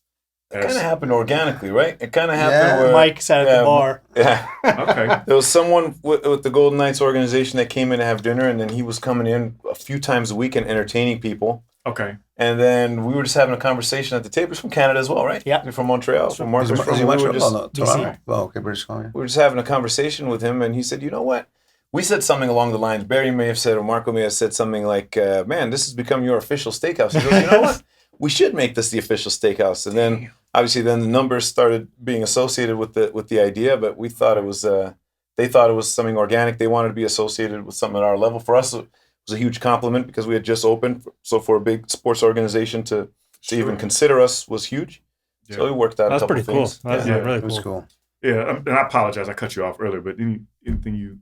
D: It kind of happened organically, right? It kind of happened where
E: Mike sat at the bar.
D: Yeah.
B: Okay.
D: There was someone with the Golden Knights organization that came in to have dinner, and then he was coming in a few times a week and entertaining people.
B: Okay.
D: And then we were just having a conversation at the table. He's from Canada as well, right?
E: Yeah.
D: You're from Montreal. From Marcus.
A: Is he Montreal?
E: BC.
A: Oh, okay, British Columbia.
D: We were just having a conversation with him, and he said, you know what? We said something along the lines, Barry may have said, or Marco may have said something like, man, this has become your official steakhouse. He goes, you know what? We should make this the official steakhouse. And then, obviously, the numbers started being associated with the idea, but we thought it was, they thought it was something organic. They wanted to be associated with something at our level. For us, it was a huge compliment because we had just opened. So for a big sports organization to even consider us was huge. Yeah. So we worked out a couple of things.
C: That's really cool.
A: It was cool.
B: Yeah, and I apologize. I cut you off earlier, but anything you...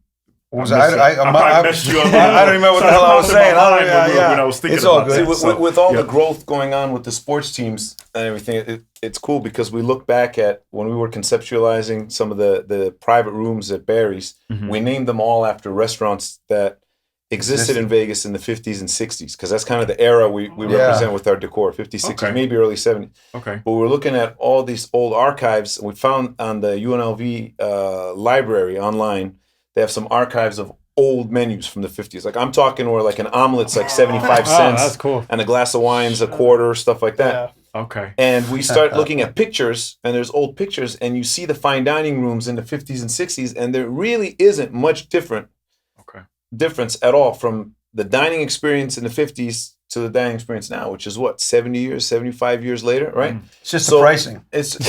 A: What was I
B: probably messed you up.
A: I don't remember what the hell I was saying.
B: When I was thinking
A: It's all
B: about
A: good.
B: that.
D: With all the growth going on with the sports teams and everything, it's cool because we look back at when we were conceptualizing some of the private rooms at Barry's, we named them all after restaurants that existed in Vegas in the 50s and 60s, because that's kind of the era we represent with our decor, 50s, 60s, maybe early 70s.
B: Okay.
D: But we're looking at all these old archives. We found on the UNLV library online, they have some archives of old menus from the 50s. Like I'm talking where like an omelet's like 75 cents.
C: That's cool.
D: And a glass of wine's a quarter, stuff like that.
E: Yeah.
B: Okay.
D: And we start looking at pictures, and there's old pictures, and you see the fine dining rooms in the 50s and 60s, and there really isn't much difference at all from the dining experience in the 50s to the dining experience now, which is what, 70 years, 75 years later, right?
A: It's just the pricing.
D: It's
B: the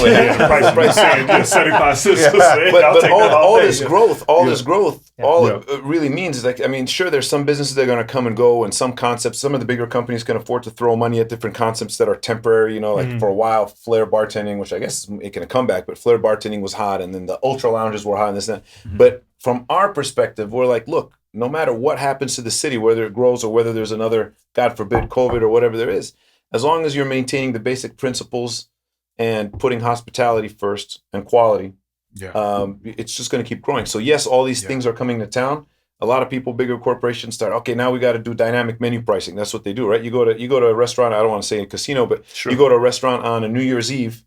B: price 75 cents.
D: But all this growth, all it really means is, like, I mean, sure, there's some businesses that are going to come and go, and some concepts, some of the bigger companies can afford to throw money at different concepts that are temporary, you know, like for a while, flair bartending, which I guess is making a comeback, but flair bartending was hot, and then the ultra lounges were hot and this and that. But from our perspective, we're like, look, no matter what happens to the city, whether it grows or whether there's another, God forbid, COVID or whatever there is, as long as you're maintaining the basic principles and putting hospitality first and quality, it's just going to keep growing. So yes, all these things are coming to town. A lot of people, bigger corporations start, okay, now we got to do dynamic menu pricing. That's what they do, right? You go to a restaurant, I don't want to say a casino, but you go to a restaurant on a New Year's Eve,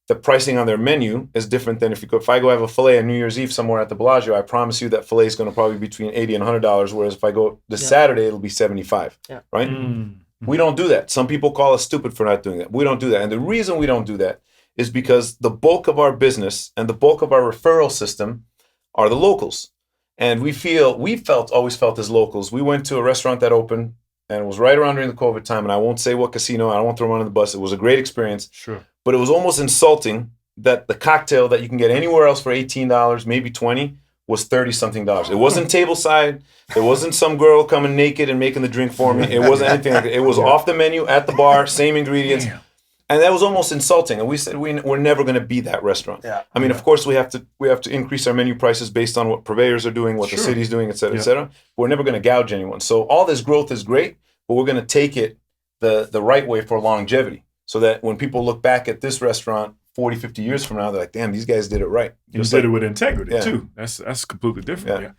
D: the pricing on their menu is different than if I go have a filet on New Year's Eve somewhere at the Bellagio, I promise you that filet is going to probably be between $80 and $100, whereas if I go this Saturday, it'll be $75, right? We don't do that. Some people call us stupid for not doing that. We don't do that. And the reason we don't do that is because the bulk of our business and the bulk of our referral system are the locals. And always felt as locals. We went to a restaurant that opened, and it was right around during the COVID time, and I won't say what casino, I don't want to throw them under the bus. It was a great experience.
B: Sure.
D: But it was almost insulting that the cocktail that you can get anywhere else for $18, maybe $20, was $30-something. It wasn't tableside. There wasn't some girl coming naked and making the drink for me. It wasn't anything like that. It was off the menu at the bar, same ingredients. Damn. And that was almost insulting. And we said we're never going to be that restaurant. Yeah. I mean, of course, we have to increase our menu prices based on what purveyors are doing, what the city's doing, et cetera, et cetera. We're never going to gouge anyone. So all this growth is great, but we're going to take it the right way for longevity, so that when people look back at this restaurant 40, 50 years from now, they're like, damn, these guys did it right.
B: You did it with integrity, too. That's completely different. Yeah.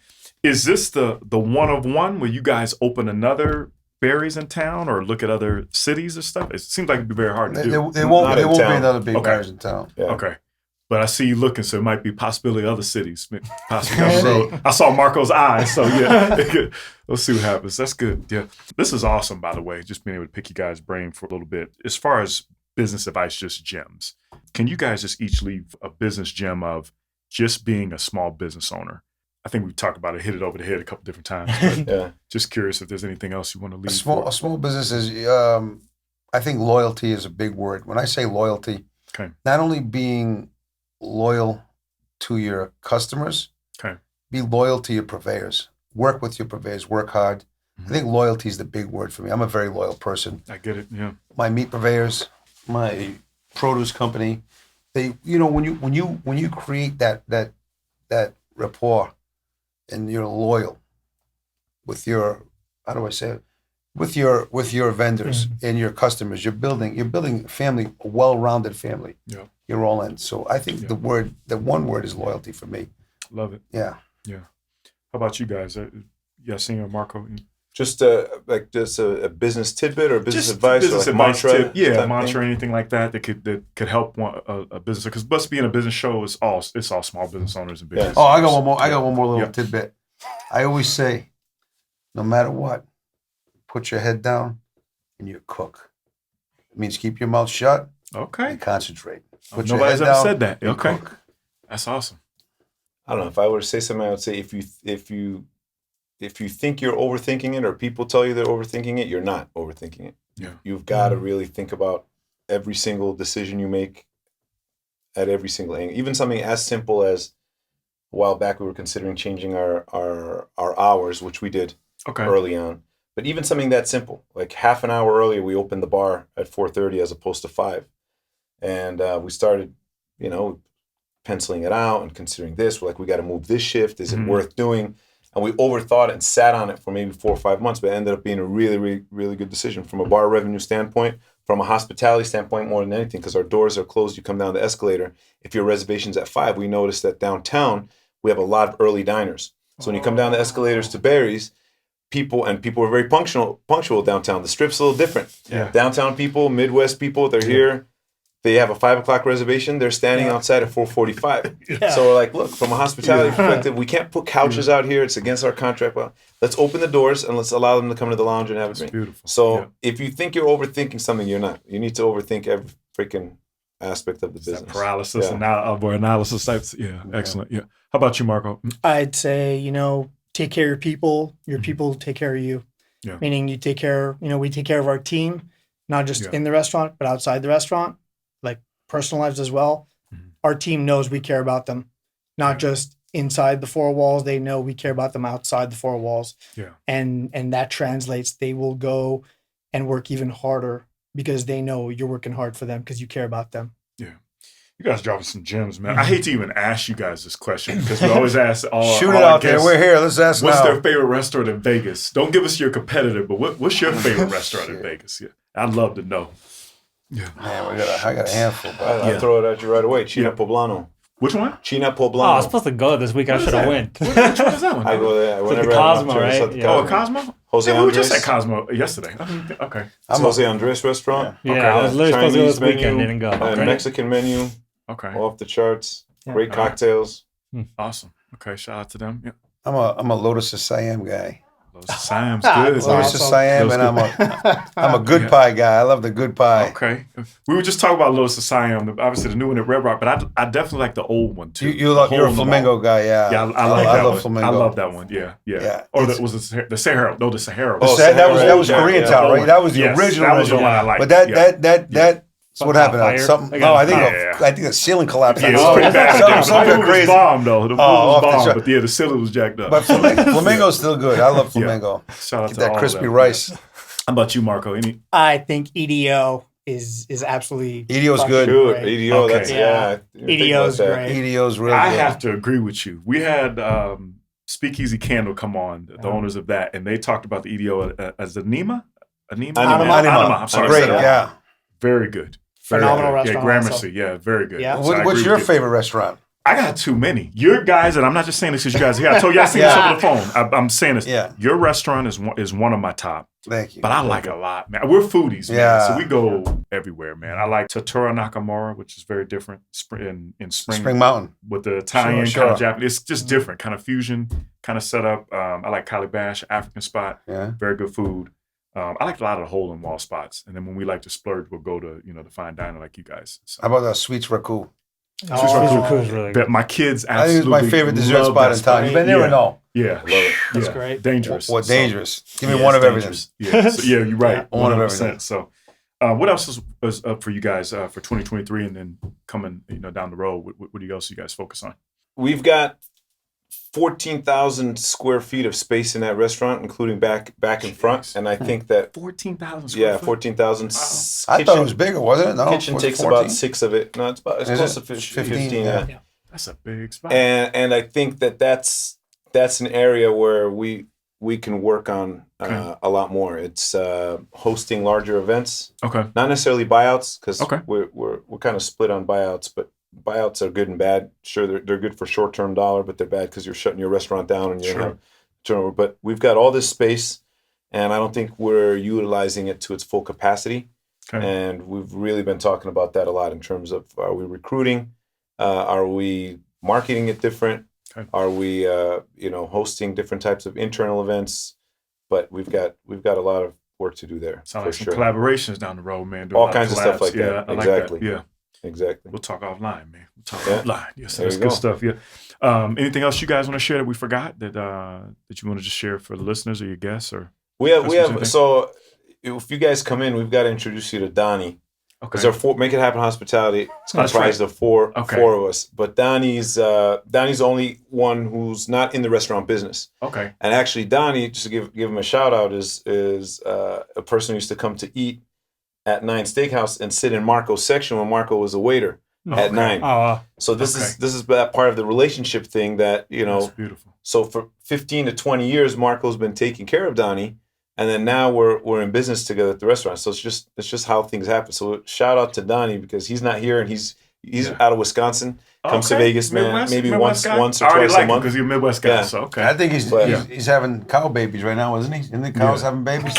B: Is this the one of one where you guys open another Barry's in town or look at other cities or stuff? It seems like it'd be very hard to do.
A: There won't be another big Barry's in town.
B: Yeah. Okay. But I see you looking, so it might be possibility of other cities. Possibly down the road. I saw Marco's eyes, so let's see what happens. That's good. Yeah. This is awesome, by the way, just being able to pick you guys' brain for a little bit. As far as business advice, just gems. Can you guys just each leave a business gem of just being a small business owner? I think we've talked about it, hit it over the head a couple different times. But just curious if there's anything else you want to leave.
A: A small business is, I think loyalty is a big word. When I say loyalty, not only being loyal to your customers, be loyal to your purveyors. Work with your purveyors, work hard. I think loyalty is the big word for me. I'm a very loyal person.
B: I get it, yeah.
A: My meat purveyors, my produce company, they, when you create that rapport and you're loyal with your, how do I say it? With your vendors and your customers, you're building a family, a well-rounded family. Yeah. You're all in. So I think the one word is loyalty for me.
B: Love it.
A: Yeah.
B: Yeah. How about you guys? Yassine or Marco?
D: Just a business tidbit or business advice,
B: business
D: or like
B: advice
D: mantra,
B: mantra, anything like that could help a business. Because us being a business show is all small business owners and business.
A: Oh, I got one more little tidbit. I always say, no matter what, put your head down and you cook. It means keep your mouth shut.
B: Okay.
A: And concentrate.
B: Nobody's ever said that. Okay. Cook. That's awesome.
D: I don't know. If I were to say something, I would say if you think you're overthinking it, or people tell you they're overthinking it, you're not overthinking it.
B: Yeah.
D: You've got to really think about every single decision you make at every single angle. Even something as simple as a while back we were considering changing our hours, which we did early on. But even something that simple, like half an hour earlier, we opened the bar at 4:30 as opposed to 5. And we started, penciling it out and considering this. We're like, we got to move this shift. Is it worth doing? And we overthought it and sat on it for maybe 4 or 5 months, but it ended up being a really, really, really good decision from a bar revenue standpoint, from a hospitality standpoint more than anything, because our doors are closed. You come down the escalator. If your reservation's at 5, we noticed that downtown, we have a lot of early diners. So when you come down the escalators to Barry's, people are very punctual downtown. The strip's a little different.
B: Yeah.
D: Downtown people, Midwest people, they're here. They have a 5 o'clock reservation. They're standing outside at 4:45. So we're like, look, from a hospitality perspective, we can't put couches out here. It's against our contract. Well, let's open the doors and let's allow them to come to the lounge and have a drink.
B: Beautiful.
D: So if you think you're overthinking something, you're not. You need to overthink every freaking aspect of the business.
B: That paralysis and analysis types. Yeah, excellent. Yeah. How about you, Marco?
E: I'd say, take care of your people. Your people take care of you.
B: Yeah.
E: Meaning we take care of our team, not just in the restaurant, but outside the restaurant, like personal lives as well. Our team knows we care about them, not just inside the 4 walls. They know we care about them outside the 4 walls.
B: Yeah.
E: And that translates. They will go and work even harder because they know you're working hard for them because you care about them.
B: Yeah. You guys dropping some gems, man. I hate to even ask you guys this question because we always ask all
A: Shoot
B: all
A: it
B: our
A: out there.
B: guests,
A: We're here. Let's ask
B: what's
A: now.
B: their favorite restaurant in Vegas? Don't give us your competitor, but what's your favorite restaurant in Vegas? Yeah. I'd love to know. Yeah.
A: Man, I got a handful. But
D: I'll throw it at you right away. China Poblano.
B: Which one?
D: China
C: Oh, I
D: Poblano.
C: was supposed to go this week. I should have went.
B: Which one is that one?
D: I go there.
C: It's
D: Whenever
C: the
D: I have
C: Cosmo,
D: an opportunity,
C: right?
D: it's at the
C: Yeah.
B: Oh,
D: Cosmo.
B: Cosmo?
D: Jose
B: Yeah, we were just
D: Andres.
B: at Cosmo yesterday. Okay.
D: It's Jose Andres restaurant.
C: Yeah,
B: Okay,
C: I was literally supposed to go this
D: Chinese
C: weekend.
D: menu,
C: Didn't go.
D: And
C: Okay.
D: Mexican menu,
B: Okay.
D: off the charts.
E: Yeah.
D: Great
B: All right.
D: cocktails.
B: Awesome. Okay. Shout out to them. Yeah.
A: I'm a Lotus of Siam guy.
B: Sam's good.
A: Lotus
E: awesome.
A: of Siam, and I'm a good pie guy. I love the good pie.
B: Okay. We were just talking about Lotus of Siam, obviously the new one at Red Rock, but I definitely like the old one too.
A: You're a
B: Hole in the
A: flamingo
B: Wall.
A: guy, yeah.
B: Yeah, I like that
A: love
B: one.
A: flamingo.
B: I love that one. Yeah.
A: Yeah.
B: Or was it the Sahara? No, the Sahara.
D: Oh,
A: That was
D: Sahara,
A: Koreatown, right? That was the
B: Yes,
A: original.
B: that was the one I liked.
A: But that's what happened.
C: Fire?
A: Something.
C: Like
A: No,
C: a-
A: I think
B: Yeah.
A: I think the ceiling collapsed.
B: Yeah, it was pretty bad.
A: Something
B: The food was
A: crazy.
B: bomb though. The food
A: off
B: was
A: the
B: bomb,
A: chart.
B: but yeah, the ceiling was jacked up.
A: But flamingo's still good. I love flamingo.
B: Shout out
A: Get
B: to
A: that
B: all
A: crispy
B: of them.
A: rice.
B: How about you, Marco? Any?
E: I think EDO is absolutely
A: EDO's
E: fucking
A: good.
D: Shoot,
E: great.
D: EDO.
B: Okay.
D: That's
E: Yeah.
D: I didn't think
E: EDO's
D: about that.
E: great.
A: EDO's real
B: I
A: good.
B: have to agree with you. We had Speakeasy Candle come on, the owners of that, and they talked about the EDO as Anima.
D: Anima.
B: I'm sorry.
A: Great,
B: I said that.
A: yeah.
B: Very good. Very
E: Phenomenal
B: good.
E: restaurant
B: Yeah, Gramercy.
E: also.
B: Yeah, very good.
E: Yeah.
B: So I
A: What's
B: agree
A: your
B: with you.
A: favorite restaurant?
B: I got too many. Your guys, and I'm not just saying this because you guys are here. I told you I seen this
A: Yeah.
B: over the phone. I'm saying this.
A: Yeah.
B: Your restaurant is one of my top,
A: Thank you.
B: but I like a lot, man. We're foodies, man.
A: Yeah.
B: So we go everywhere, man. I like Tatura Nakamura, which is very different in
A: Spring Mountain.
B: with the Italian
A: Sure.
B: kind of Japanese. It's just different, kind of fusion, kind of setup. I like Calabash, African spot,
A: Yeah.
B: very good food. I like a lot of the hole in wall spots, and then when we like to splurge, we'll go to the fine dining like you guys. So.
A: How about the Sweets Raku?
C: Raku's really
B: But
C: good.
B: my kids
A: I think it's
B: absolutely
A: my favorite dessert
B: love
A: spot
B: that
A: in town. You've been there
B: yeah.
A: or no?
B: Yeah,
D: Love it.
E: That's
B: yeah.
E: great.
B: Dangerous.
A: What
B: So,
A: dangerous? Give me
B: yeah,
A: one of
B: it's
A: everything.
B: dangerous. Yeah, so, yeah, you're right.
A: One of
B: 100%.
A: everything.
B: So, what else is up for you guys for 2023, and then coming down the road? What else you guys focus on?
D: We've got 14,000 square feet of space in that restaurant, including back and front. And I think that
B: 14,000 square
D: yeah,
B: foot?
D: 14,000.
A: I thought it was bigger, wasn't it? No,
D: Kitchen
A: was it
D: takes
A: 14?
D: about 6 of it. No, it's
A: Is
D: close
A: it?
D: to
A: 15,
D: 15.
A: yeah.
D: Yeah.
B: That's a big spot.
D: And I think that's an area where we can work on
B: Okay.
D: a lot more. It's hosting larger events,
B: Okay.
D: not necessarily buyouts, because
B: Okay.
D: we're kind of split on buyouts. But buyouts are good and bad. Sure, they're good for short-term dollar, but they're bad because you're shutting your restaurant down and you
B: Sure.
D: have turnover. But we've got all this space, and I don't think we're utilizing it to its full capacity.
B: Okay.
D: And we've really been talking about that a lot in terms of, are we recruiting? Are we marketing it different?
B: Okay.
D: Are we hosting different types of internal events? But we've got a lot of work to do there.
B: Sound
D: for
B: like some
D: sure.
B: collaborations down the road, man.
D: All kinds of stuff like
B: yeah,
D: that.
B: I
D: Exactly.
B: Like that. Yeah.
D: Exactly.
B: We'll talk offline, man. We'll talk
D: Yeah.
B: offline. Yes,
D: There
B: that's
D: you
B: good
D: go.
B: stuff. Yeah. Anything else you guys want to share that we forgot that you want to just share for the listeners or your guests or?
D: We have
B: Customers,
D: so if you guys come in, we've got to introduce you to Donnie.
B: Okay.
D: Because our Make It Happen Hospitality, it's
B: That's
D: comprised of four
B: Okay.
D: of us. But Donnie's the only one who's not in the restaurant business.
B: Okay.
D: And actually, Donnie, just to give him a shout out, is a person who used to come to eat at 9 Steakhouse and sit in Marco's section when Marco was a waiter. at 9.
C: Oh,
D: So this is that part of the relationship thing that, you know.
B: That's beautiful.
D: So for 15 to 20 years, Marco's been taking care of Donnie, and then now we're in business together at the restaurant. So it's just how things happen. So shout out to Donnie because he's not here and he's out of Wisconsin. Comes to Vegas, man,
B: Midwest,
D: maybe
B: Midwest
D: once
B: guy?
D: or
B: I already
D: twice
B: like
D: a month.
B: because you're a Midwest guy.
D: Yeah.
B: So okay.
A: I think he's
D: But-
A: he's having cow babies right now, isn't he? Isn't the cows having babies?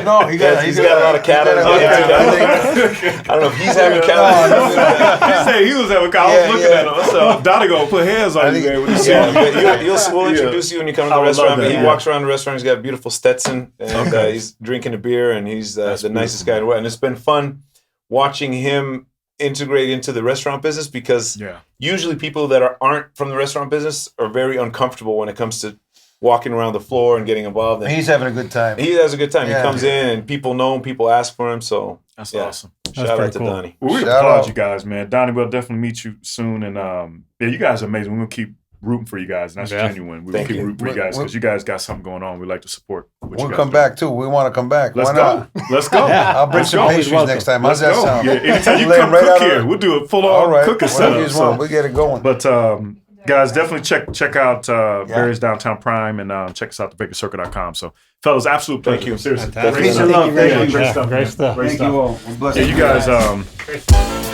A: No, he's
D: got a lot of cattle. I don't know if he's having cattle.
B: He said he was having cow. I was looking at him. So Donnie gonna put hands on you, man. When you see him.
D: We'll introduce you when you come to
B: I
D: the
B: would
D: restaurant.
B: love
D: But
B: that,
D: he walks around the restaurant. He's got a beautiful Stetson, and he's drinking a beer, and he's the nicest guy in the world. And it's been fun watching him integrate into the restaurant business because usually people that aren't from the restaurant business are very uncomfortable when it comes to walking around the floor and getting involved. And
A: He's having a good time.
D: he has a good time.
A: Yeah.
D: He comes in and people know him, people ask for him. So
B: That's awesome.
D: shout out
C: pretty
D: to
C: cool.
D: Donnie.
B: Well, we
A: Shout
B: applaud
A: out.
B: you guys, man. Donnie, we'll definitely meet you soon. And yeah, you guys are amazing. We're gonna keep rooting for you guys, and that's genuine. We'll
D: Thank
B: keep
D: you.
B: rooting for you guys because you guys got something going on. We like to support. What you
A: We'll
B: guys
A: come
B: do.
A: back too. We want to come back.
B: Let's
A: Why
B: go.
A: not?
B: Let's go.
A: I'll bring
B: Let's
A: some
B: go.
A: pastries next time. How's
B: Let's
A: that
B: go.
A: sound?
B: Yeah, anytime you
A: Lay 'em
B: come
A: right
B: cook
A: out on
B: here,
A: the-
B: we'll do a full
A: All
B: on
A: right.
B: cooking
A: Whatever you
B: setup.
A: want.
B: So.
A: We get it going.
B: But guys, definitely check out Barry's Downtown Prime and check us out at VegasCirca.com. So, fellas, absolute pleasure.
D: Thank you.
B: Seriously.
C: Fantastic.
A: Peace and love.
E: Thank you very
A: Thank you.
E: much.
C: Yeah, great stuff.
A: Thank you all. Bless
B: Yeah, you guys.